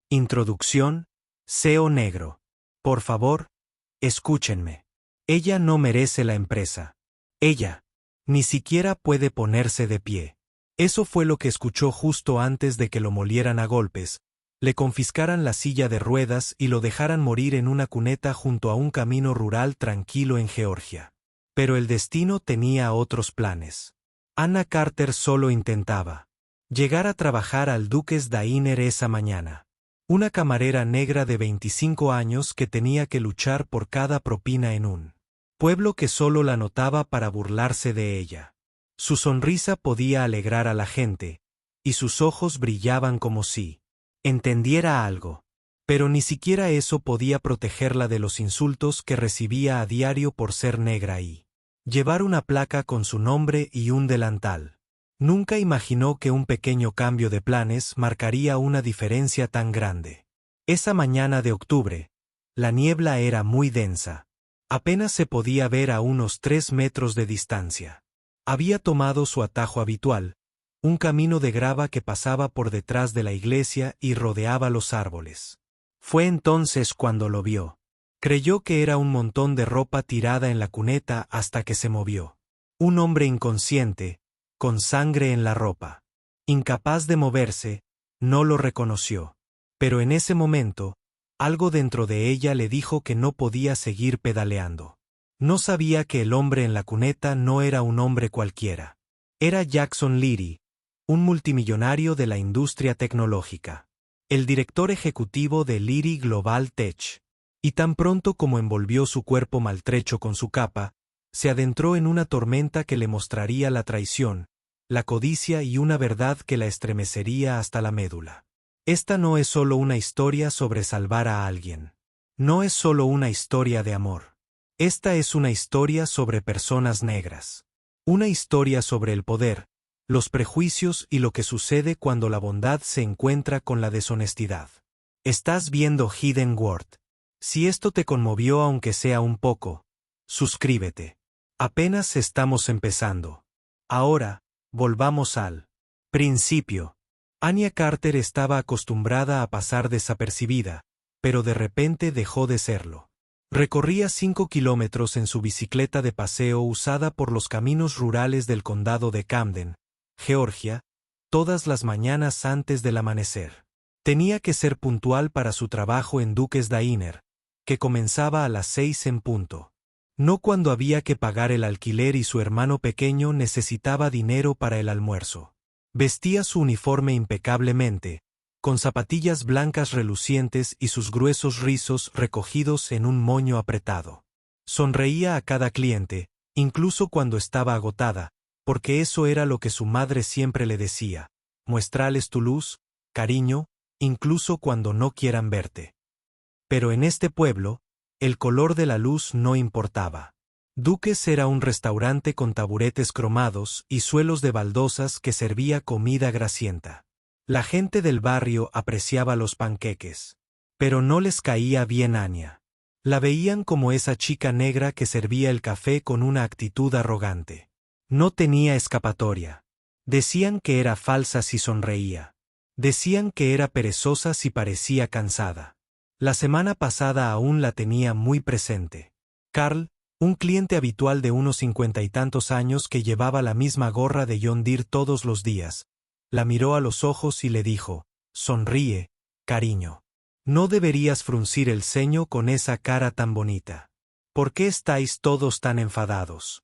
Introducción, CEO Negro. Por favor, escúchenme. Ella no merece la empresa. Ella ni siquiera puede ponerse de pie. Eso fue lo que escuchó justo antes de que lo molieran a golpes, le confiscaran la silla de ruedas y lo dejaran morir en una cuneta junto a un camino rural tranquilo en Georgia. Pero el destino tenía otros planes. Anna Carter solo intentaba llegar a trabajar al Duke's Diner esa mañana. Una camarera negra de 25 años que tenía que luchar por cada propina en un pueblo que solo la notaba para burlarse de ella. Su sonrisa podía alegrar a la gente, y sus ojos brillaban como si entendiera algo. Pero ni siquiera eso podía protegerla de los insultos que recibía a diario por ser negra y llevar una placa con su nombre y un delantal. Nunca imaginó que un pequeño cambio de planes marcaría una diferencia tan grande. Esa mañana de octubre, la niebla era muy densa. Apenas se podía ver a unos 3 metros de distancia. Había tomado su atajo habitual, un camino de grava que pasaba por detrás de la iglesia y rodeaba los árboles. Fue entonces cuando lo vio. Creyó que era un montón de ropa tirada en la cuneta hasta que se movió. Un hombre inconsciente, con sangre en la ropa. Incapaz de moverse, no lo reconoció. Pero en ese momento, algo dentro de ella le dijo que no podía seguir pedaleando. No sabía que el hombre en la cuneta no era un hombre cualquiera. Era Jackson Leary, un multimillonario de la industria tecnológica. El director ejecutivo de Leary Global Tech. Y tan pronto como envolvió su cuerpo maltrecho con su capa, se adentró en una tormenta que le mostraría la traición, la codicia y una verdad que la estremecería hasta la médula. Esta no es solo una historia sobre salvar a alguien. No es solo una historia de amor. Esta es una historia sobre personas negras. Una historia sobre el poder, los prejuicios y lo que sucede cuando la bondad se encuentra con la deshonestidad. Estás viendo Hidden World. Si esto te conmovió aunque sea un poco, suscríbete. Apenas estamos empezando. Ahora, volvamos al principio. Anya Carter estaba acostumbrada a pasar desapercibida, pero de repente dejó de serlo. Recorría 5 kilómetros en su bicicleta de paseo usada por los caminos rurales del condado de Camden, Georgia, todas las mañanas antes del amanecer. Tenía que ser puntual para su trabajo en Duke's Diner, que comenzaba a las 6 en punto. No cuando había que pagar el alquiler y su hermano pequeño necesitaba dinero para el almuerzo. Vestía su uniforme impecablemente, con zapatillas blancas relucientes y sus gruesos rizos recogidos en un moño apretado. Sonreía a cada cliente, incluso cuando estaba agotada, porque eso era lo que su madre siempre le decía: muéstrales tu luz, cariño, incluso cuando no quieran verte. Pero en este pueblo, el color de la luz no importaba. Duke's era un restaurante con taburetes cromados y suelos de baldosas que servía comida grasienta. La gente del barrio apreciaba los panqueques. Pero no les caía bien Anya. La veían como esa chica negra que servía el café con una actitud arrogante. No tenía escapatoria. Decían que era falsa si sonreía. Decían que era perezosa si parecía cansada. La semana pasada aún la tenía muy presente. Carl, un cliente habitual de unos 50 y tantos años que llevaba la misma gorra de John Deere todos los días, la miró a los ojos y le dijo: sonríe, cariño. No deberías fruncir el ceño con esa cara tan bonita. ¿Por qué estáis todos tan enfadados?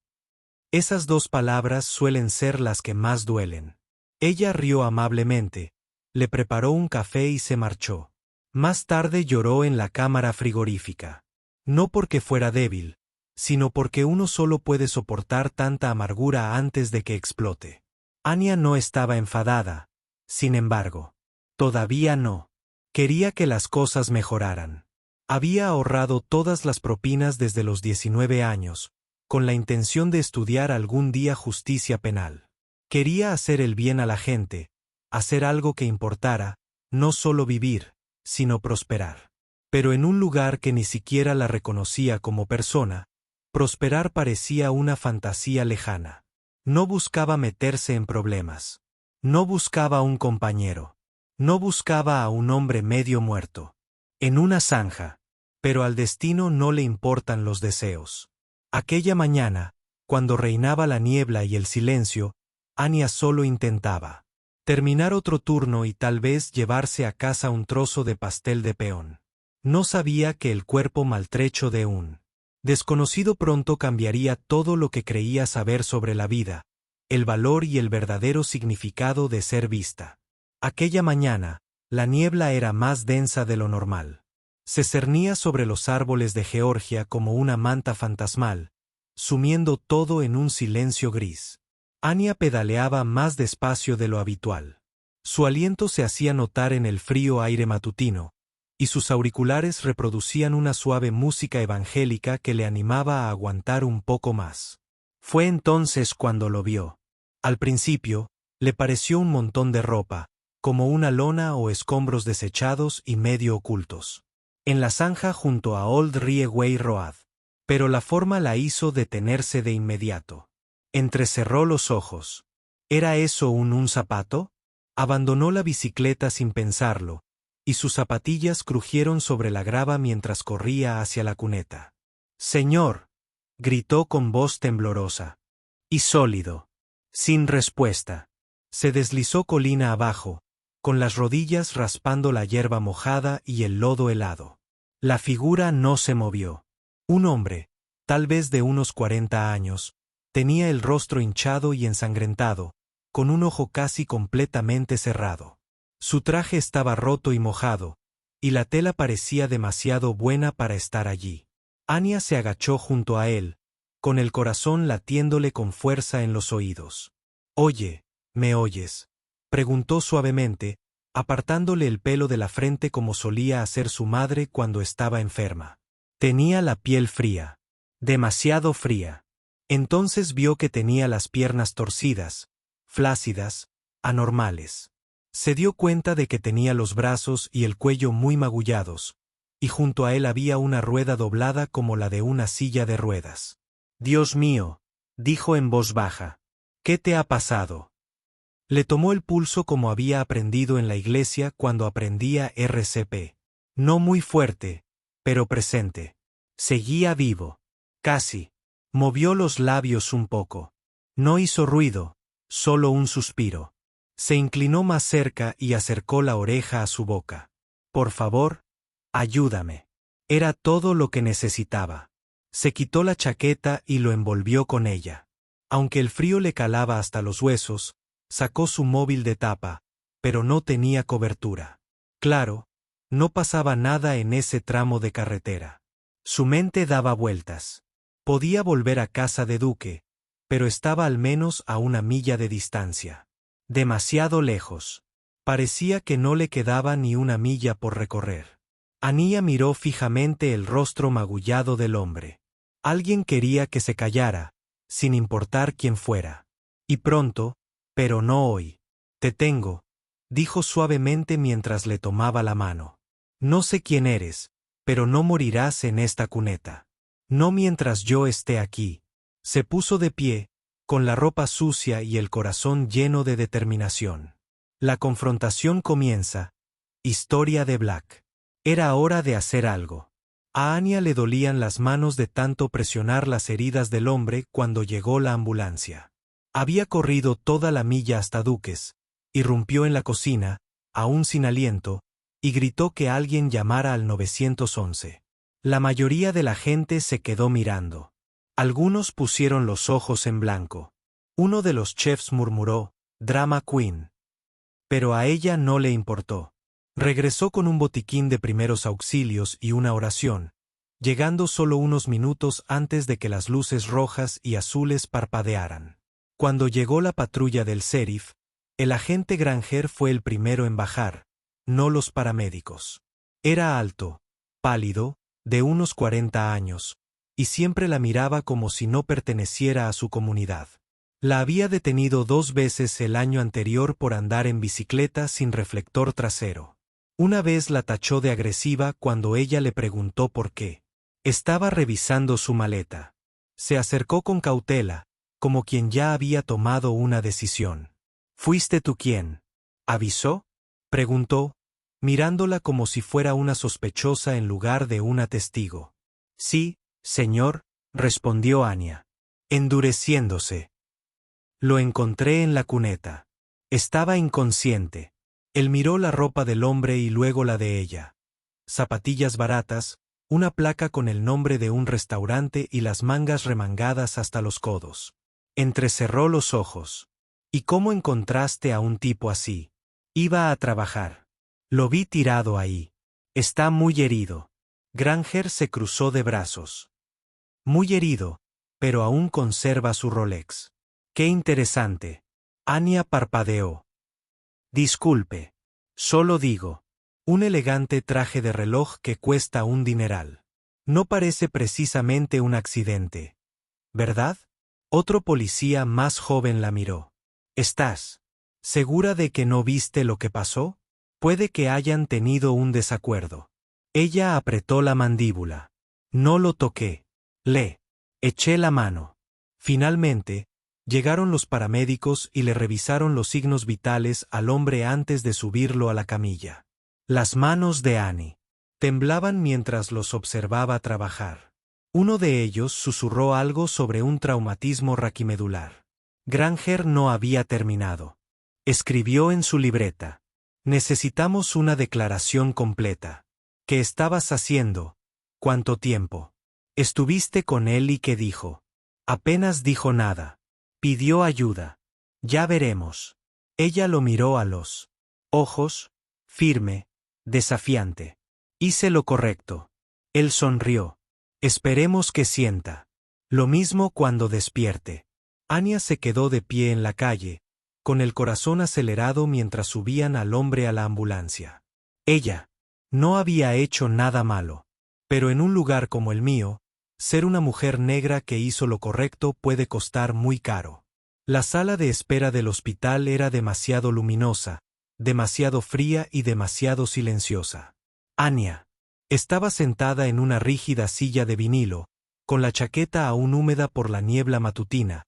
Esas 2 palabras suelen ser las que más duelen. Ella rió amablemente, le preparó un café y se marchó. Más tarde lloró en la cámara frigorífica. No porque fuera débil, sino porque uno solo puede soportar tanta amargura antes de que explote. Anya no estaba enfadada, sin embargo. Todavía no. Quería que las cosas mejoraran. Había ahorrado todas las propinas desde los 19 años, con la intención de estudiar algún día justicia penal. Quería hacer el bien a la gente, hacer algo que importara, no solo vivir, sino prosperar. Pero en un lugar que ni siquiera la reconocía como persona, prosperar parecía una fantasía lejana. No buscaba meterse en problemas. No buscaba un compañero. No buscaba a un hombre medio muerto en una zanja, pero al destino no le importan los deseos. Aquella mañana, cuando reinaba la niebla y el silencio, Anya solo intentaba terminar otro turno y tal vez llevarse a casa un trozo de pastel de peón. No sabía que el cuerpo maltrecho de un desconocido pronto cambiaría todo lo que creía saber sobre la vida, el valor y el verdadero significado de ser vista. Aquella mañana, la niebla era más densa de lo normal. Se cernía sobre los árboles de Georgia como una manta fantasmal, sumiendo todo en un silencio gris. Anya pedaleaba más despacio de lo habitual. Su aliento se hacía notar en el frío aire matutino, y sus auriculares reproducían una suave música evangélica que le animaba a aguantar un poco más. Fue entonces cuando lo vio. Al principio, le pareció un montón de ropa, como una lona o escombros desechados y medio ocultos, en la zanja junto a Old Rieway Road. Pero la forma la hizo detenerse de inmediato. Entrecerró los ojos. ¿Era eso un zapato? Abandonó la bicicleta sin pensarlo, y sus zapatillas crujieron sobre la grava mientras corría hacia la cuneta. «Señor», gritó con voz temblorosa. Y sólido. Sin respuesta. Se deslizó colina abajo, con las rodillas raspando la hierba mojada y el lodo helado. La figura no se movió. Un hombre, tal vez de unos 40 años, tenía el rostro hinchado y ensangrentado, con un ojo casi completamente cerrado. Su traje estaba roto y mojado, y la tela parecía demasiado buena para estar allí. Anya se agachó junto a él, con el corazón latiéndole con fuerza en los oídos. «Oye, ¿me oyes?», preguntó suavemente, apartándole el pelo de la frente como solía hacer su madre cuando estaba enferma. Tenía la piel fría. Demasiado fría. Entonces vio que tenía las piernas torcidas, flácidas, anormales. Se dio cuenta de que tenía los brazos y el cuello muy magullados, y junto a él había una rueda doblada como la de una silla de ruedas. «Dios mío», dijo en voz baja, «¿qué te ha pasado?». Le tomó el pulso como había aprendido en la iglesia cuando aprendía RCP. No muy fuerte, pero presente. Seguía vivo. Casi. Movió los labios un poco. No hizo ruido, solo un suspiro. Se inclinó más cerca y acercó la oreja a su boca. «Por favor, ayúdame». Era todo lo que necesitaba. Se quitó la chaqueta y lo envolvió con ella. Aunque el frío le calaba hasta los huesos, sacó su móvil de tapa, pero no tenía cobertura. Claro, no pasaba nada en ese tramo de carretera. Su mente daba vueltas. Podía volver a casa de Duque, pero estaba al menos a 1 milla de distancia. Demasiado lejos. Parecía que no le quedaba ni 1 milla por recorrer. Anya miró fijamente el rostro magullado del hombre. Alguien quería que se callara, sin importar quién fuera. Y pronto, pero no hoy. «Te tengo», dijo suavemente mientras le tomaba la mano. «No sé quién eres, pero no morirás en esta cuneta. No mientras yo esté aquí». Se puso de pie, con la ropa sucia y el corazón lleno de determinación. La confrontación comienza. Historia de Black. Era hora de hacer algo. A Anya le dolían las manos de tanto presionar las heridas del hombre cuando llegó la ambulancia. Había corrido toda la milla hasta Duques, irrumpió en la cocina, aún sin aliento, y gritó que alguien llamara al 911. La mayoría de la gente se quedó mirando. Algunos pusieron los ojos en blanco. Uno de los chefs murmuró, «Drama Queen». Pero a ella no le importó. Regresó con un botiquín de primeros auxilios y una oración, llegando solo unos minutos antes de que las luces rojas y azules parpadearan. Cuando llegó la patrulla del sheriff, el agente Granger fue el primero en bajar, no los paramédicos. Era alto, pálido, de unos 40 años, y siempre la miraba como si no perteneciera a su comunidad. La había detenido 2 veces el año anterior por andar en bicicleta sin reflector trasero. Una vez la tachó de agresiva cuando ella le preguntó por qué. Estaba revisando su maleta. Se acercó con cautela, como quien ya había tomado una decisión. «¿Fuiste tú quien avisó?», Preguntó, mirándola como si fuera una sospechosa en lugar de una testigo. Sí, señor, respondió Anya, endureciéndose. Lo encontré en la cuneta. Estaba inconsciente. Él miró la ropa del hombre y luego la de ella. Zapatillas baratas, una placa con el nombre de un restaurante y las mangas remangadas hasta los codos. Entrecerró los ojos. ¿Y cómo encontraste a un tipo así? Iba a trabajar. Lo vi tirado ahí. Está muy herido. Granger se cruzó de brazos. Muy herido, pero aún conserva su Rolex. Qué interesante. Anya parpadeó. Disculpe. Solo digo. Un elegante traje de reloj que cuesta un dineral. No parece precisamente un accidente. ¿Verdad? Otro policía más joven la miró. ¿Estás segura de que no viste lo que pasó? Puede que hayan tenido un desacuerdo. Ella apretó la mandíbula. No lo toqué. Le eché la mano. Finalmente, llegaron los paramédicos y le revisaron los signos vitales al hombre antes de subirlo a la camilla. Las manos de Annie temblaban mientras los observaba trabajar. Uno de ellos susurró algo sobre un traumatismo raquimedular. Granger no había terminado. Escribió en su libreta. Necesitamos una declaración completa. ¿Qué estabas haciendo? ¿Cuánto tiempo? ¿Estuviste con él y qué dijo? Apenas dijo nada. Pidió ayuda. Ya veremos. Ella lo miró a los ojos, firme, desafiante. Hice lo correcto. Él sonrió. Esperemos que sienta. Lo mismo cuando despierte. Anya se quedó de pie en la calle, con el corazón acelerado mientras subían al hombre a la ambulancia. Ella no había hecho nada malo. Pero en un lugar como el mío, ser una mujer negra que hizo lo correcto puede costar muy caro. La sala de espera del hospital era demasiado luminosa, demasiado fría y demasiado silenciosa. Anya estaba sentada en una rígida silla de vinilo, con la chaqueta aún húmeda por la niebla matutina,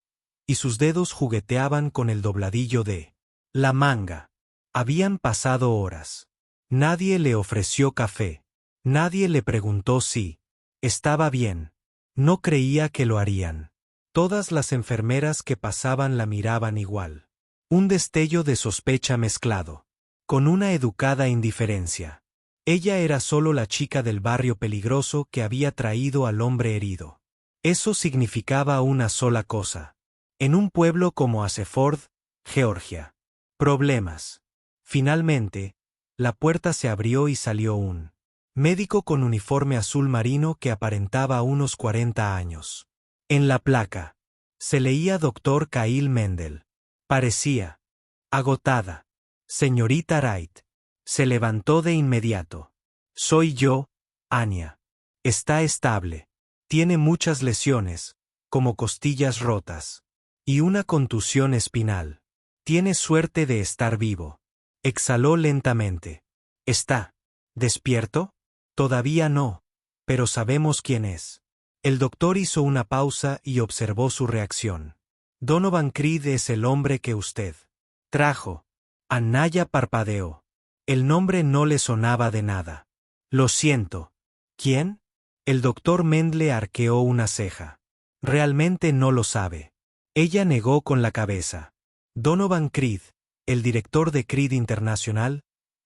y sus dedos jugueteaban con el dobladillo de la manga. Habían pasado horas. Nadie le ofreció café. Nadie le preguntó si estaba bien. No creía que lo harían. Todas las enfermeras que pasaban la miraban igual. Un destello de sospecha mezclado con una educada indiferencia. Ella era solo la chica del barrio peligroso que había traído al hombre herido. Eso significaba una sola cosa. En un pueblo como Aseford, Georgia. Problemas. Finalmente, la puerta se abrió y salió un médico con uniforme azul marino que aparentaba unos 40 años. En la placa se leía Dr. Kyle Mendel. Parecía agotada. Señorita Wright. Se levantó de inmediato. Soy yo, Anya. Está estable. Tiene muchas lesiones, como costillas rotas. Y una contusión espinal. Tiene suerte de estar vivo. Exhaló lentamente. ¿Está despierto? Todavía no, pero sabemos quién es. El doctor hizo una pausa y observó su reacción. Donovan Creed es el hombre que usted trajo. Anaya parpadeó. El nombre no le sonaba de nada. Lo siento. ¿Quién? El doctor Mendle arqueó una ceja. Realmente no lo sabe. Ella negó con la cabeza. Donovan Creed, el director de Creed International,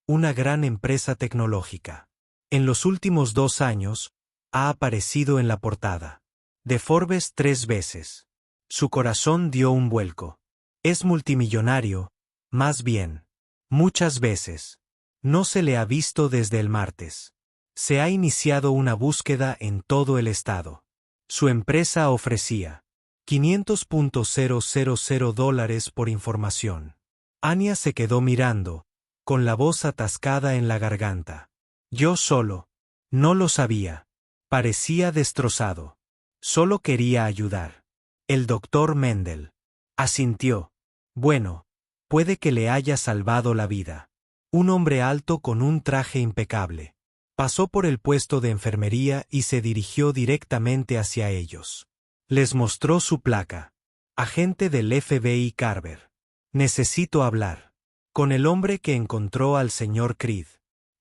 una gran empresa tecnológica. En los últimos 2 años, ha aparecido en la portada de Forbes 3 veces. Su corazón dio un vuelco. Es multimillonario, más bien. Muchas veces. No se le ha visto desde el martes. Se ha iniciado una búsqueda en todo el estado. Su empresa ofrecía $500,000 por información. Anya se quedó mirando, con la voz atascada en la garganta. Yo solo. No lo sabía. Parecía destrozado. Solo quería ayudar. El doctor Mendel asintió. Bueno, puede que le haya salvado la vida. Un hombre alto con un traje impecable. Pasó por el puesto de enfermería y se dirigió directamente hacia ellos. Les mostró su placa. Agente del FBI Carver. Necesito hablar. Con el hombre que encontró al señor Creed.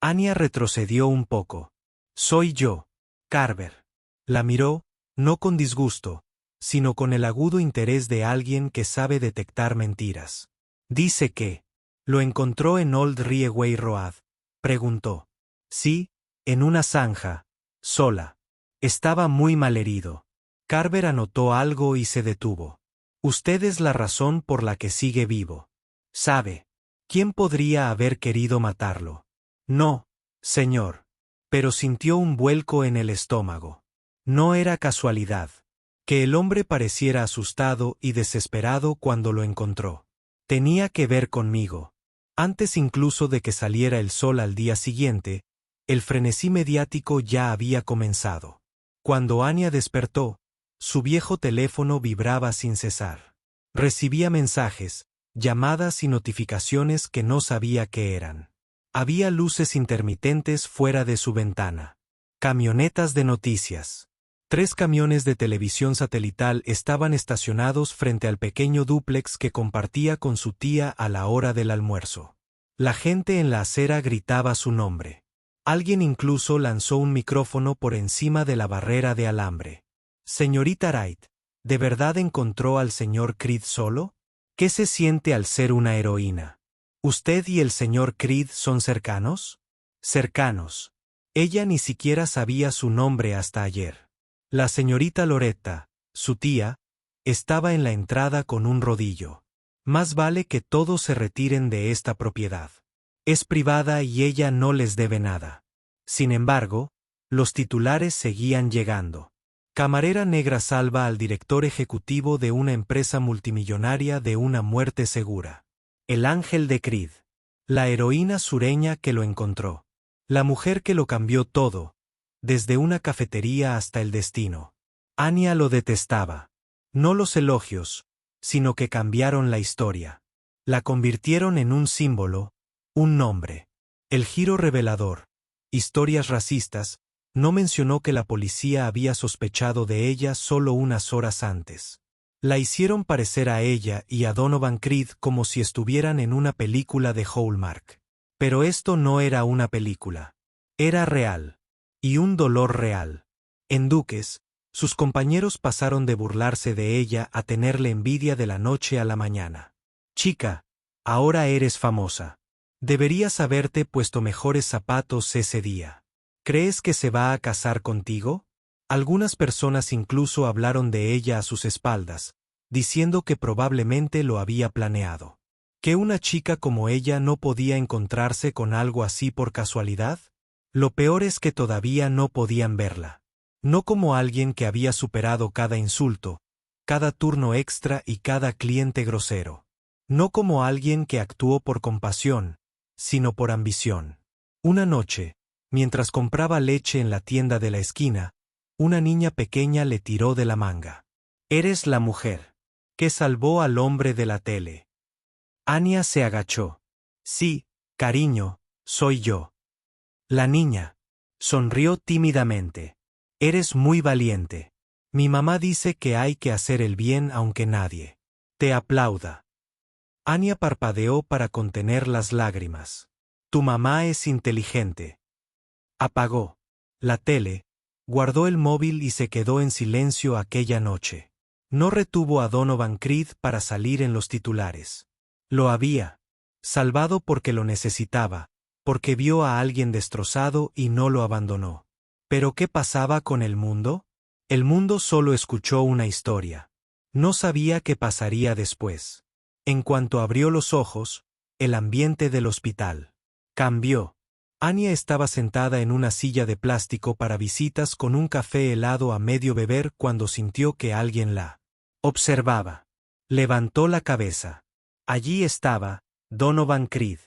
Anya retrocedió un poco. Soy yo, Carver. La miró, no con disgusto, sino con el agudo interés de alguien que sabe detectar mentiras. Dice que lo encontró en Old Rieway Road. Preguntó. Sí, en una zanja, sola. Estaba muy malherido. Carver anotó algo y se detuvo. Usted es la razón por la que sigue vivo. ¿Sabe? ¿Quién podría haber querido matarlo? No, señor. Pero sintió un vuelco en el estómago. No era casualidad. Que el hombre pareciera asustado y desesperado cuando lo encontró. Tenía que ver conmigo. Antes incluso de que saliera el sol al día siguiente, el frenesí mediático ya había comenzado. Cuando Anya despertó, su viejo teléfono vibraba sin cesar. Recibía mensajes, llamadas y notificaciones que no sabía qué eran. Había luces intermitentes fuera de su ventana. Camionetas de noticias. 3 camiones de televisión satelital estaban estacionados frente al pequeño dúplex que compartía con su tía a la hora del almuerzo. La gente en la acera gritaba su nombre. Alguien incluso lanzó un micrófono por encima de la barrera de alambre. Señorita Wright, ¿de verdad encontró al señor Creed solo? ¿Qué se siente al ser una heroína? ¿Usted y el señor Creed son cercanos? Cercanos. Ella ni siquiera sabía su nombre hasta ayer. La señorita Loretta, su tía, estaba en la entrada con un rodillo. Más vale que todos se retiren de esta propiedad. Es privada y ella no les debe nada. Sin embargo, los titulares seguían llegando. Camarera negra salva al director ejecutivo de una empresa multimillonaria de una muerte segura. El ángel de Creed. La heroína sureña que lo encontró. La mujer que lo cambió todo, desde una cafetería hasta el destino. Anya lo detestaba. No los elogios, sino que cambiaron la historia. La convirtieron en un símbolo, un nombre. El giro revelador. Historias racistas. No mencionó que la policía había sospechado de ella solo unas horas antes. La hicieron parecer a ella y a Donovan Creed como si estuvieran en una película de Hallmark. Pero esto no era una película. Era real. Y un dolor real. En Duques, sus compañeros pasaron de burlarse de ella a tenerle envidia de la noche a la mañana. Chica, ahora eres famosa. Deberías haberte puesto mejores zapatos ese día. ¿Crees que se va a casar contigo? Algunas personas incluso hablaron de ella a sus espaldas, diciendo que probablemente lo había planeado. ¿Que una chica como ella no podía encontrarse con algo así por casualidad? Lo peor es que todavía no podían verla. No como alguien que había superado cada insulto, cada turno extra y cada cliente grosero. No como alguien que actuó por compasión, sino por ambición. Una noche, mientras compraba leche en la tienda de la esquina, una niña pequeña le tiró de la manga. Eres la mujer que salvó al hombre de la tele. Anya se agachó. Sí, cariño, soy yo. La niña sonrió tímidamente. Eres muy valiente. Mi mamá dice que hay que hacer el bien aunque nadie te aplauda. Anya parpadeó para contener las lágrimas. Tu mamá es inteligente. Apagó la tele, guardó el móvil y se quedó en silencio aquella noche. No retuvo a Donovan Creed para salir en los titulares. Lo había salvado porque lo necesitaba, porque vio a alguien destrozado y no lo abandonó. ¿Pero qué pasaba con el mundo? El mundo solo escuchó una historia. No sabía qué pasaría después. En cuanto abrió los ojos, el ambiente del hospital cambió. Anya estaba sentada en una silla de plástico para visitas con un café helado a medio beber cuando sintió que alguien la observaba. Levantó la cabeza. Allí estaba, Donovan Creed.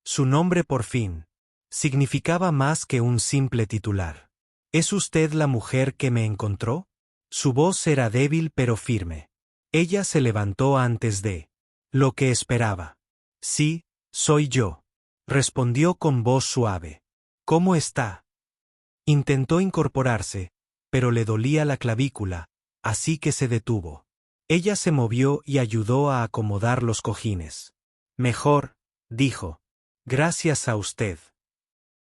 Su nombre por fin significaba más que un simple titular. ¿Es usted la mujer que me encontró? Su voz era débil pero firme. Ella se levantó antes de lo que esperaba. Sí, soy yo, respondió con voz suave. ¿Cómo está? Intentó incorporarse, pero le dolía la clavícula, así que se detuvo. Ella se movió y ayudó a acomodar los cojines. Mejor, dijo. Gracias a usted.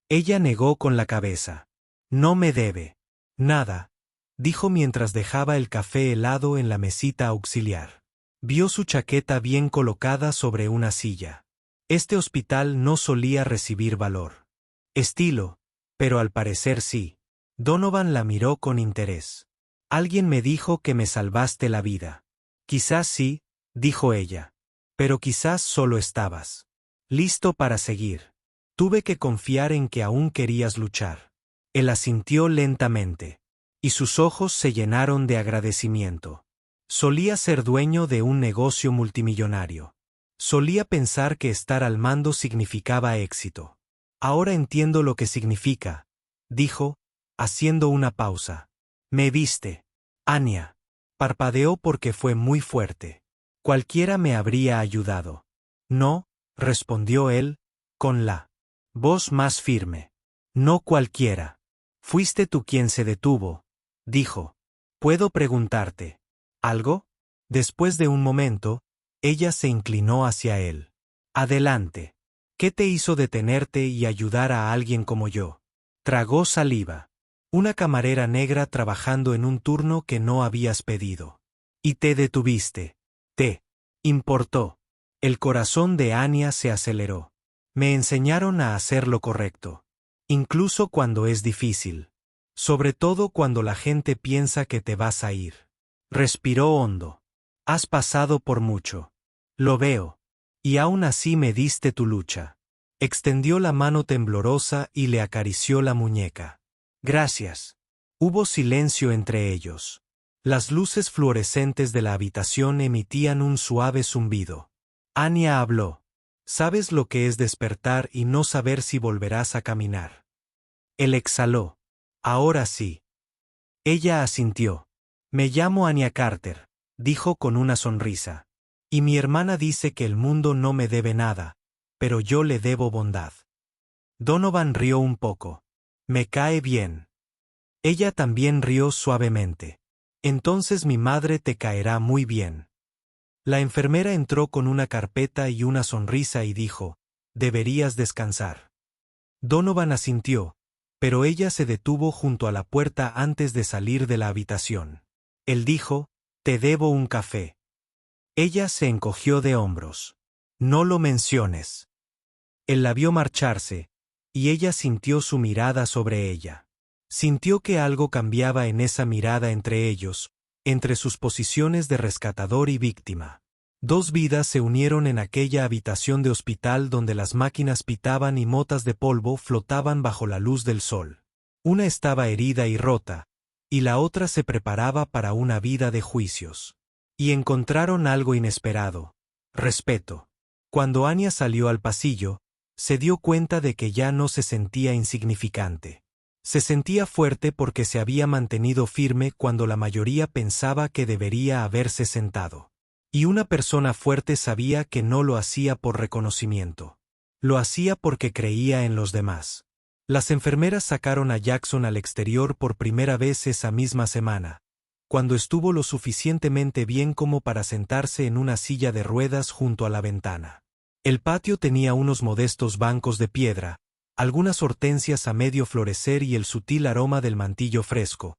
Ella negó con la cabeza. No me debe. Nada, dijo mientras dejaba el café helado en la mesita auxiliar. Vio su chaqueta bien colocada sobre una silla. Este hospital no solía recibir valor. Estilo, pero al parecer sí. Donovan la miró con interés. Alguien me dijo que me salvaste la vida. Quizás sí, dijo ella. Pero quizás solo estabas listo para seguir. Tuve que confiar en que aún querías luchar. Él asintió lentamente. Y sus ojos se llenaron de agradecimiento. Solía ser dueño de un negocio multimillonario. Solía pensar que estar al mando significaba éxito. Ahora entiendo lo que significa, dijo, haciendo una pausa. Me viste. Anya. Parpadeó porque fue muy fuerte. Cualquiera me habría ayudado. No, respondió él, con la voz más firme. No cualquiera. Fuiste tú quien se detuvo, dijo. ¿Puedo preguntarte algo? Después de un momento, ella se inclinó hacia él. Adelante. ¿Qué te hizo detenerte y ayudar a alguien como yo? Tragó saliva. Una camarera negra trabajando en un turno que no habías pedido. Y te detuviste. Te importó. El corazón de Anya se aceleró. Me enseñaron a hacer lo correcto. Incluso cuando es difícil. Sobre todo cuando la gente piensa que te vas a ir. Respiró hondo. Has pasado por mucho. Lo veo. Y aún así me diste tu lucha. Extendió la mano temblorosa y le acarició la muñeca. Gracias. Hubo silencio entre ellos. Las luces fluorescentes de la habitación emitían un suave zumbido. Anya habló. ¿Sabes lo que es despertar y no saber si volverás a caminar? Él exhaló. Ahora sí. Ella asintió. Me llamo Anya Carter, dijo con una sonrisa. Y mi hermana dice que el mundo no me debe nada, pero yo le debo bondad. Donovan rió un poco. Me cae bien. Ella también rió suavemente. Entonces mi madre te caerá muy bien. La enfermera entró con una carpeta y una sonrisa y dijo, deberías descansar. Donovan asintió, pero ella se detuvo junto a la puerta antes de salir de la habitación. Él dijo, te debo un café. Ella se encogió de hombros. No lo menciones. Él la vio marcharse, y ella sintió su mirada sobre ella. Sintió que algo cambiaba en esa mirada entre ellos, entre sus posiciones de rescatador y víctima. Dos vidas se unieron en aquella habitación de hospital donde las máquinas pitaban y motas de polvo flotaban bajo la luz del sol. Una estaba herida y rota, y la otra se preparaba para una vida de juicios. Y encontraron algo inesperado: respeto. Cuando Anya salió al pasillo, se dio cuenta de que ya no se sentía insignificante. Se sentía fuerte porque se había mantenido firme cuando la mayoría pensaba que debería haberse sentado. Y una persona fuerte sabía que no lo hacía por reconocimiento. Lo hacía porque creía en los demás. Las enfermeras sacaron a Jackson al exterior por primera vez esa misma semana, cuando estuvo lo suficientemente bien como para sentarse en una silla de ruedas junto a la ventana. El patio tenía unos modestos bancos de piedra, algunas hortensias a medio florecer y el sutil aroma del mantillo fresco,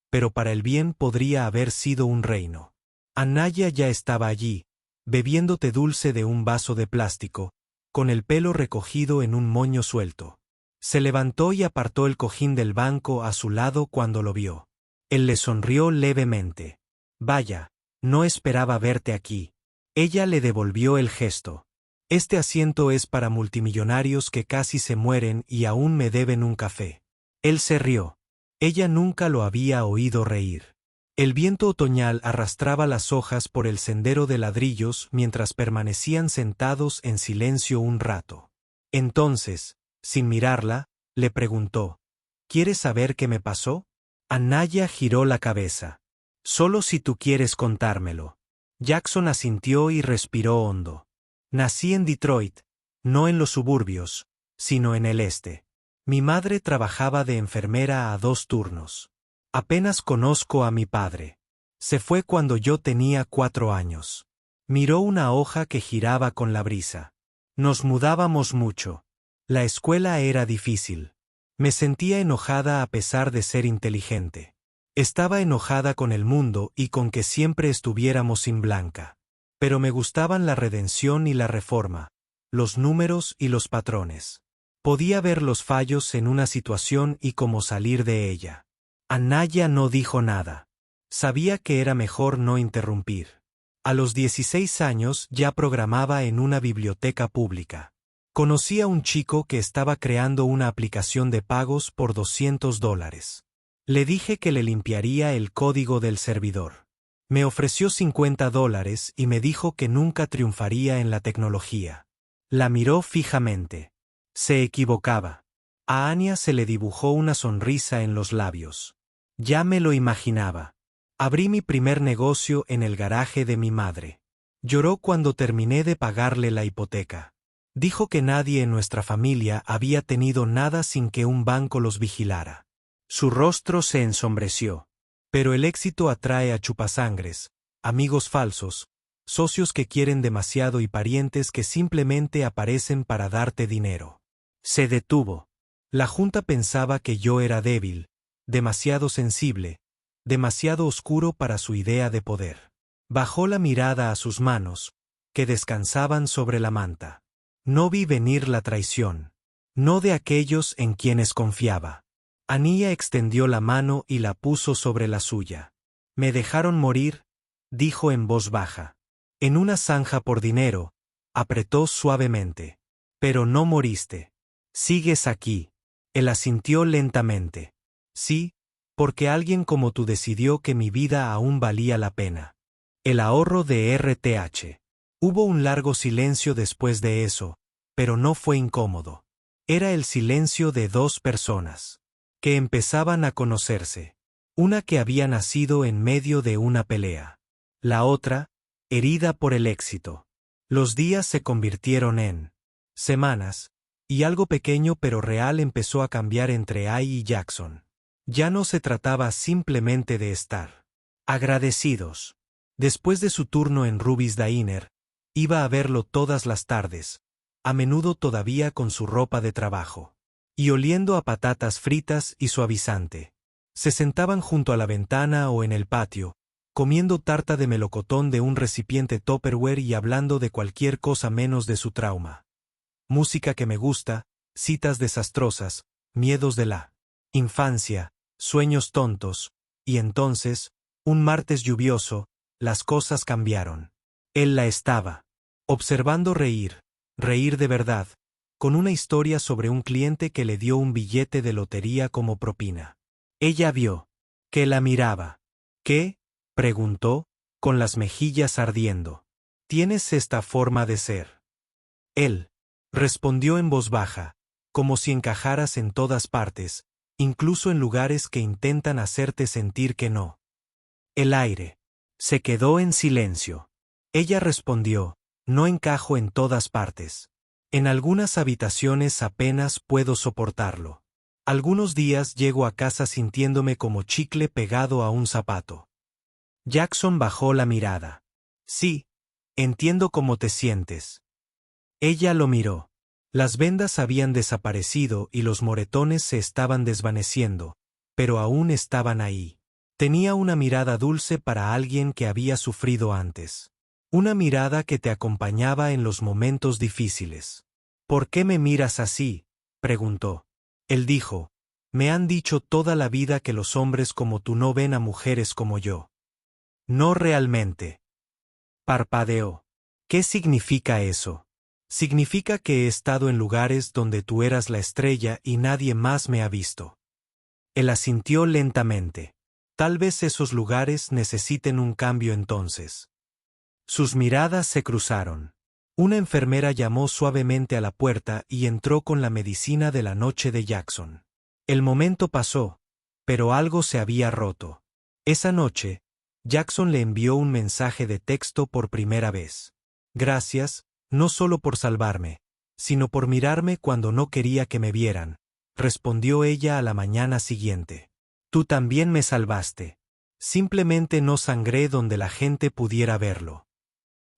pero para el bien podría haber sido un reino. Anaya ya estaba allí, bebiendo té dulce de un vaso de plástico, con el pelo recogido en un moño suelto. Se levantó y apartó el cojín del banco a su lado cuando lo vio. Él le sonrió levemente. Vaya, no esperaba verte aquí. Ella le devolvió el gesto. Este asiento es para multimillonarios que casi se mueren y aún me deben un café. Él se rió. Ella nunca lo había oído reír. El viento otoñal arrastraba las hojas por el sendero de ladrillos mientras permanecían sentados en silencio un rato. Entonces, sin mirarla, le preguntó, ¿quieres saber qué me pasó? Anaya giró la cabeza. Solo si tú quieres contármelo. Jackson asintió y respiró hondo. Nací en Detroit, no en los suburbios, sino en el este. Mi madre trabajaba de enfermera a 2 turnos. Apenas conozco a mi padre. Se fue cuando yo tenía 4 años. Miró una hoja que giraba con la brisa. Nos mudábamos mucho. La escuela era difícil. Me sentía enojada a pesar de ser inteligente. Estaba enojada con el mundo y con que siempre estuviéramos sin Blanca. Pero me gustaban la redención y la reforma, los números y los patrones. Podía ver los fallos en una situación y cómo salir de ella. Anaya no dijo nada. Sabía que era mejor no interrumpir. A los 16 años ya programaba en una biblioteca pública. Conocí a un chico que estaba creando una aplicación de pagos por $200. Le dije que le limpiaría el código del servidor. Me ofreció $50 y me dijo que nunca triunfaría en la tecnología. La miró fijamente. Se equivocaba. A Anya se le dibujó una sonrisa en los labios. Ya me lo imaginaba. Abrí mi primer negocio en el garaje de mi madre. Lloró cuando terminé de pagarle la hipoteca. Dijo que nadie en nuestra familia había tenido nada sin que un banco los vigilara. Su rostro se ensombreció. Pero el éxito atrae a chupasangres, amigos falsos, socios que quieren demasiado y parientes que simplemente aparecen para darte dinero. Se detuvo. La junta pensaba que yo era débil, demasiado sensible, demasiado oscuro para su idea de poder. Bajó la mirada a sus manos, que descansaban sobre la manta. No vi venir la traición. No de aquellos en quienes confiaba. Anya extendió la mano y la puso sobre la suya. «Me dejaron morir», dijo en voz baja. «En una zanja por dinero», apretó suavemente. «Pero no moriste. Sigues aquí». Él asintió lentamente. «Sí, porque alguien como tú decidió que mi vida aún valía la pena». El ahorro de RTH. Hubo un largo silencio después de eso, pero no fue incómodo. Era el silencio de dos personas que empezaban a conocerse. Una que había nacido en medio de una pelea. La otra, herida por el éxito. Los días se convirtieron en semanas, y algo pequeño pero real empezó a cambiar entre Ai y Jackson. Ya no se trataba simplemente de estar agradecidos. Después de su turno en Ruby's Diner, iba a verlo todas las tardes, a menudo todavía con su ropa de trabajo. Y oliendo a patatas fritas y suavizante. Se sentaban junto a la ventana o en el patio, comiendo tarta de melocotón de un recipiente Tupperware y hablando de cualquier cosa menos de su trauma. Música que me gusta, citas desastrosas, miedos de la infancia, sueños tontos, y entonces, un martes lluvioso, las cosas cambiaron. Él la estaba observando reír de verdad, con una historia sobre un cliente que le dio un billete de lotería como propina. Ella vio que la miraba. ¿Qué?, preguntó, con las mejillas ardiendo. ¿Tienes esta forma de ser? Él respondió en voz baja, como si encajaras en todas partes, incluso en lugares que intentan hacerte sentir que no. El aire se quedó en silencio. Ella respondió, no encajo en todas partes. En algunas habitaciones apenas puedo soportarlo. Algunos días llego a casa sintiéndome como chicle pegado a un zapato. Jackson bajó la mirada. Sí, entiendo cómo te sientes. Ella lo miró. Las vendas habían desaparecido y los moretones se estaban desvaneciendo, pero aún estaban ahí. Tenía una mirada dulce para alguien que había sufrido antes. Una mirada que te acompañaba en los momentos difíciles. ¿Por qué me miras así?, preguntó. Él dijo, me han dicho toda la vida que los hombres como tú no ven a mujeres como yo. No realmente. Parpadeó. ¿Qué significa eso? Significa que he estado en lugares donde tú eras la estrella y nadie más me ha visto. Él asintió lentamente. Tal vez esos lugares necesiten un cambio entonces. Sus miradas se cruzaron. Una enfermera llamó suavemente a la puerta y entró con la medicina de la noche de Jackson. El momento pasó, pero algo se había roto. Esa noche, Jackson le envió un mensaje de texto por primera vez. Gracias, no solo por salvarme, sino por mirarme cuando no quería que me vieran, respondió ella a la mañana siguiente. Tú también me salvaste. Simplemente no sangré donde la gente pudiera verlo.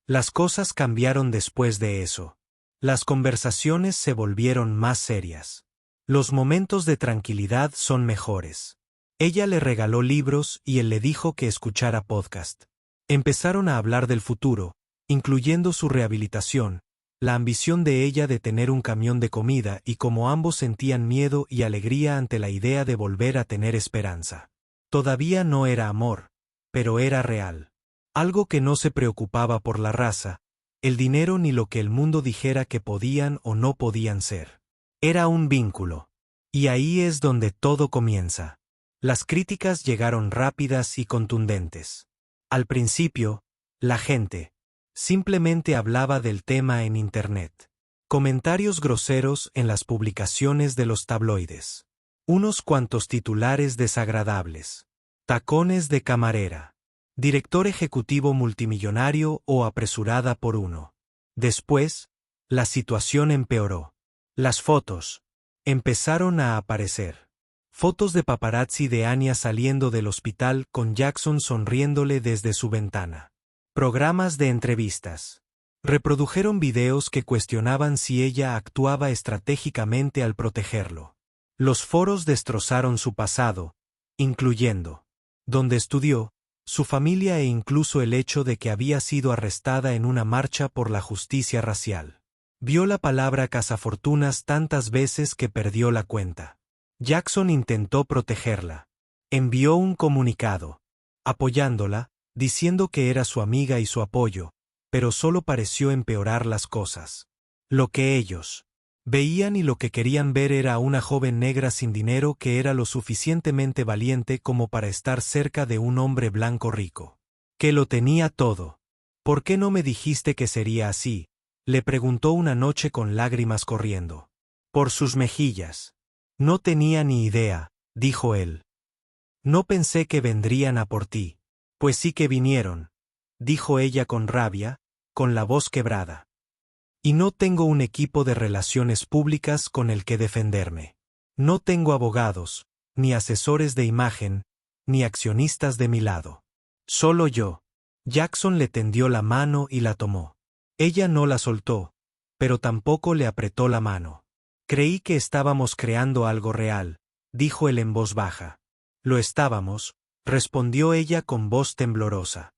Las cosas cambiaron después de eso. Las conversaciones se volvieron más serias. Los momentos de tranquilidad son mejores. Ella le regaló libros y él le dijo que escuchara podcast. Empezaron a hablar del futuro, incluyendo su rehabilitación, la ambición de ella de tener un camión de comida y cómo ambos sentían miedo y alegría ante la idea de volver a tener esperanza. Todavía no era amor, pero era real. Algo que no se preocupaba por la raza, el dinero ni lo que el mundo dijera que podían o no podían ser. Era un vínculo. Y ahí es donde todo comienza. Las críticas llegaron rápidas y contundentes. Al principio, la gente simplemente hablaba del tema en Internet. Comentarios groseros en las publicaciones de los tabloides. Unos cuantos titulares desagradables. Tacones de camarera. Director ejecutivo multimillonario o apresurada por uno. Después, la situación empeoró. Las fotos empezaron a aparecer. Fotos de paparazzi de Anya saliendo del hospital con Jackson sonriéndole desde su ventana. Programas de entrevistas. Reprodujeron videos que cuestionaban si ella actuaba estratégicamente al protegerlo. Los foros destrozaron su pasado, incluyendo donde estudió, su familia e incluso el hecho de que había sido arrestada en una marcha por la justicia racial. Vio la palabra cazafortunas tantas veces que perdió la cuenta. Jackson intentó protegerla. Envió un comunicado, apoyándola, diciendo que era su amiga y su apoyo, pero solo pareció empeorar las cosas. Lo que ellos veían y lo que querían ver era a una joven negra sin dinero que era lo suficientemente valiente como para estar cerca de un hombre blanco rico. Que lo tenía todo. ¿Por qué no me dijiste que sería así?, le preguntó una noche con lágrimas corriendo por sus mejillas. No tenía ni idea, dijo él. No pensé que vendrían a por ti. Pues sí que vinieron, dijo ella con rabia, con la voz quebrada. Y no tengo un equipo de relaciones públicas con el que defenderme. No tengo abogados, ni asesores de imagen, ni accionistas de mi lado. Solo yo. Jackson le tendió la mano y la tomó. Ella no la soltó, pero tampoco le apretó la mano. Creí que estábamos creando algo real, dijo él en voz baja. Lo estábamos, respondió ella con voz temblorosa.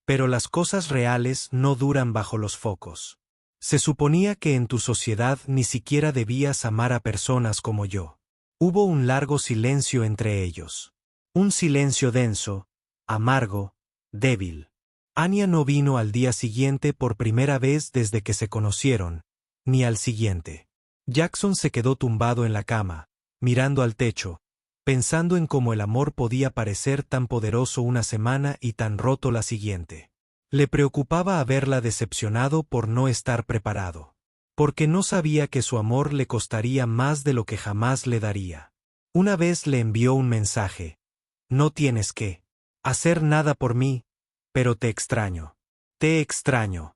Pero las cosas reales no duran bajo los focos. Se suponía que en tu sociedad ni siquiera debías amar a personas como yo. Hubo un largo silencio entre ellos. Un silencio denso, amargo, débil. Anya no vino al día siguiente por primera vez desde que se conocieron, ni al siguiente. Jackson se quedó tumbado en la cama, mirando al techo, pensando en cómo el amor podía parecer tan poderoso una semana y tan roto la siguiente. Le preocupaba haberla decepcionado por no estar preparado. Porque no sabía que su amor le costaría más de lo que jamás le daría. Una vez le envió un mensaje. No tienes que hacer nada por mí, pero te extraño. Te extraño.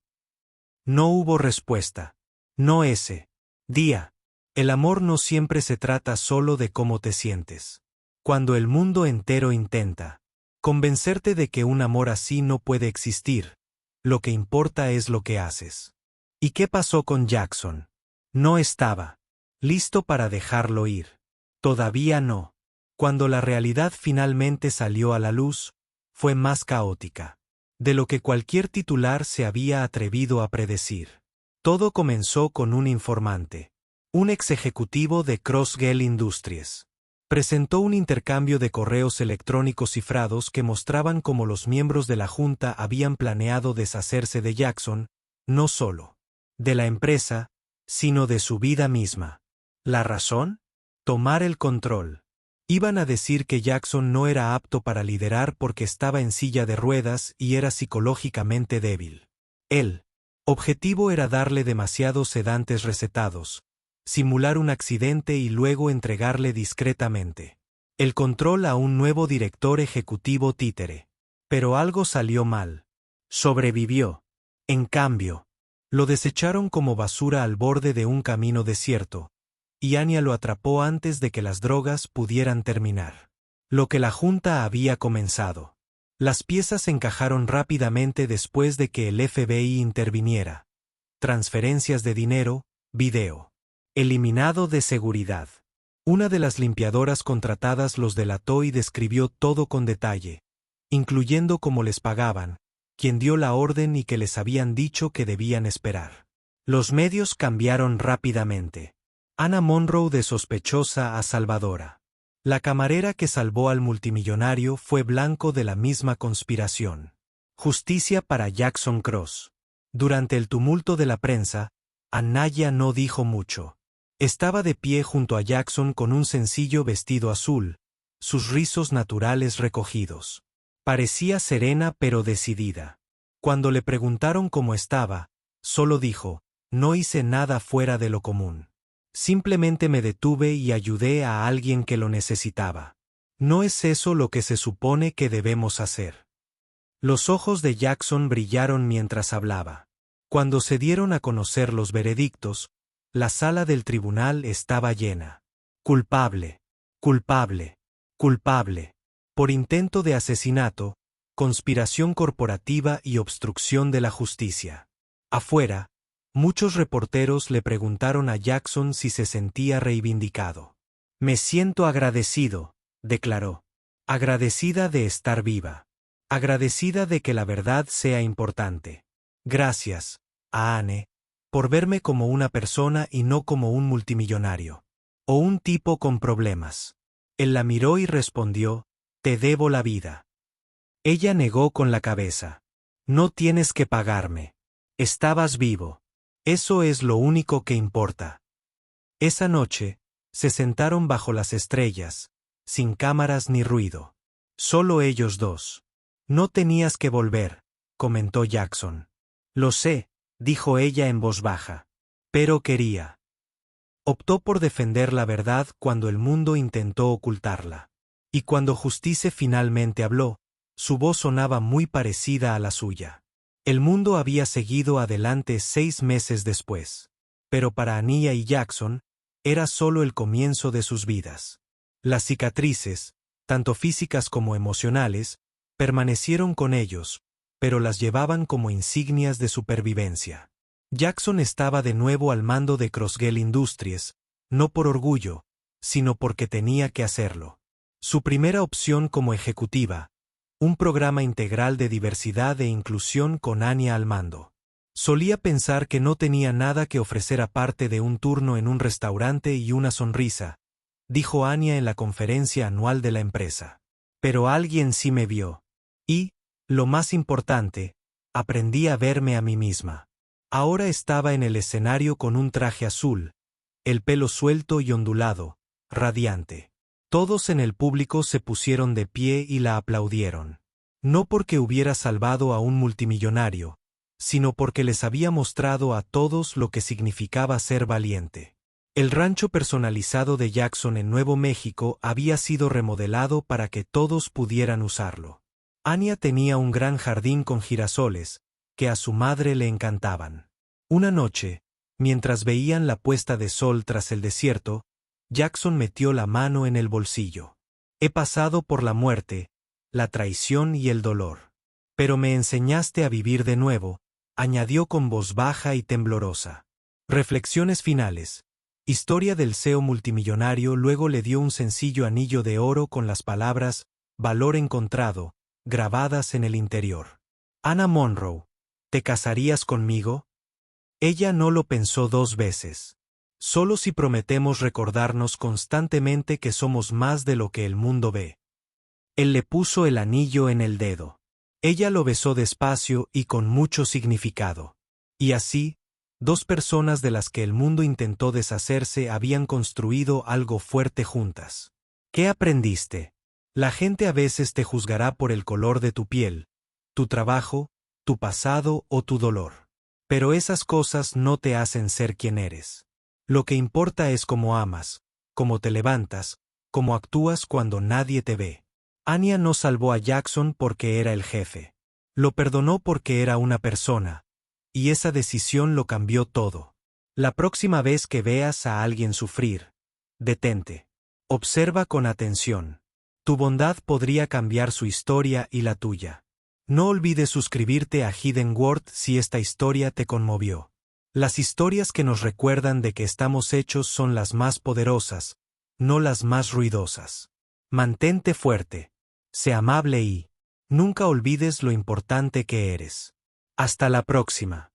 No hubo respuesta. No ese día. El amor no siempre se trata solo de cómo te sientes. Cuando el mundo entero intenta convencerte de que un amor así no puede existir, lo que importa es lo que haces. ¿Y qué pasó con Jackson? No estaba listo para dejarlo ir. Todavía no. Cuando la realidad finalmente salió a la luz, fue más caótica de lo que cualquier titular se había atrevido a predecir. Todo comenzó con un informante, un ex ejecutivo de Crossgate Industries. Presentó un intercambio de correos electrónicos cifrados que mostraban cómo los miembros de la Junta habían planeado deshacerse de Jackson, no solo de la empresa, sino de su vida misma. ¿La razón? Tomar el control. Iban a decir que Jackson no era apto para liderar porque estaba en silla de ruedas y era psicológicamente débil. El objetivo era darle demasiados sedantes recetados, simular un accidente y luego entregarle discretamente el control a un nuevo director ejecutivo títere. Pero algo salió mal. Sobrevivió. En cambio, lo desecharon como basura al borde de un camino desierto, y Anya lo atrapó antes de que las drogas pudieran terminar lo que la Junta había comenzado. Las piezas encajaron rápidamente después de que el FBI interviniera. transferencias de dinero, video. Eliminado de seguridad. Una de las limpiadoras contratadas los delató y describió todo con detalle, incluyendo cómo les pagaban, quién dio la orden y que les habían dicho que debían esperar. Los medios cambiaron rápidamente. Anna Monroe de sospechosa a salvadora. La camarera que salvó al multimillonario fue blanco de la misma conspiración. Justicia para Jackson Cross. Durante el tumulto de la prensa, Anaya no dijo mucho. Estaba de pie junto a Jackson con un sencillo vestido azul, sus rizos naturales recogidos. Parecía serena pero decidida. Cuando le preguntaron cómo estaba, solo dijo, no hice nada fuera de lo común. Simplemente me detuve y ayudé a alguien que lo necesitaba. ¿No es eso lo que se supone que debemos hacer? Los ojos de Jackson brillaron mientras hablaba. Cuando se dieron a conocer los veredictos, la sala del tribunal estaba llena. Culpable, culpable, culpable. Por intento de asesinato, conspiración corporativa y obstrucción de la justicia. Afuera, muchos reporteros le preguntaron a Jackson si se sentía reivindicado. Me siento agradecido, declaró. Agradecida de estar viva. Agradecida de que la verdad sea importante. Gracias, Anne, por verme como una persona y no como un multimillonario. O un tipo con problemas. Él la miró y respondió, te debo la vida. Ella negó con la cabeza. No tienes que pagarme. Estabas vivo. Eso es lo único que importa. Esa noche, se sentaron bajo las estrellas, sin cámaras ni ruido. Solo ellos dos. No tenías que volver, comentó Jackson. Lo sé, dijo ella en voz baja. Pero quería. Optó por defender la verdad cuando el mundo intentó ocultarla. Y cuando Justice finalmente habló, su voz sonaba muy parecida a la suya. El mundo había seguido adelante 6 meses después. Pero para Ania y Jackson, era solo el comienzo de sus vidas. Las cicatrices, tanto físicas como emocionales, permanecieron con ellos, pero las llevaban como insignias de supervivencia. Jackson estaba de nuevo al mando de Crossgate Industries, no por orgullo, sino porque tenía que hacerlo. Su primera opción como ejecutiva, un programa integral de diversidad e inclusión con Ania al mando. Solía pensar que no tenía nada que ofrecer aparte de un turno en un restaurante y una sonrisa, dijo Ania en la conferencia anual de la empresa. Pero alguien sí me vio. Y, lo más importante, aprendí a verme a mí misma. Ahora estaba en el escenario con un traje azul, el pelo suelto y ondulado, radiante. Todos en el público se pusieron de pie y la aplaudieron. No porque hubiera salvado a un multimillonario, sino porque les había mostrado a todos lo que significaba ser valiente. El rancho personalizado de Jackson en Nuevo México había sido remodelado para que todos pudieran usarlo. Ania tenía un gran jardín con girasoles, que a su madre le encantaban. Una noche, mientras veían la puesta de sol tras el desierto, Jackson metió la mano en el bolsillo. He pasado por la muerte, la traición y el dolor. Pero me enseñaste a vivir de nuevo, añadió con voz baja y temblorosa. Reflexiones finales. Historia del CEO multimillonario. Luego le dio un sencillo anillo de oro con las palabras, valor encontrado, grabadas en el interior. Anna Monroe, ¿te casarías conmigo? Ella no lo pensó 2 veces. Solo si prometemos recordarnos constantemente que somos más de lo que el mundo ve. Él le puso el anillo en el dedo. Ella lo besó despacio y con mucho significado. Y así, 2 personas de las que el mundo intentó deshacerse habían construido algo fuerte juntas. ¿Qué aprendiste? La gente a veces te juzgará por el color de tu piel, tu trabajo, tu pasado o tu dolor. Pero esas cosas no te hacen ser quien eres. Lo que importa es cómo amas, cómo te levantas, cómo actúas cuando nadie te ve. Ania no salvó a Jackson porque era el jefe. Lo perdonó porque era una persona, y esa decisión lo cambió todo. La próxima vez que veas a alguien sufrir, detente. Observa con atención. Tu bondad podría cambiar su historia y la tuya. No olvides suscribirte a Hidden World si esta historia te conmovió. Las historias que nos recuerdan de que estamos hechos son las más poderosas, no las más ruidosas. Mantente fuerte. Sé amable y nunca olvides lo importante que eres. Hasta la próxima.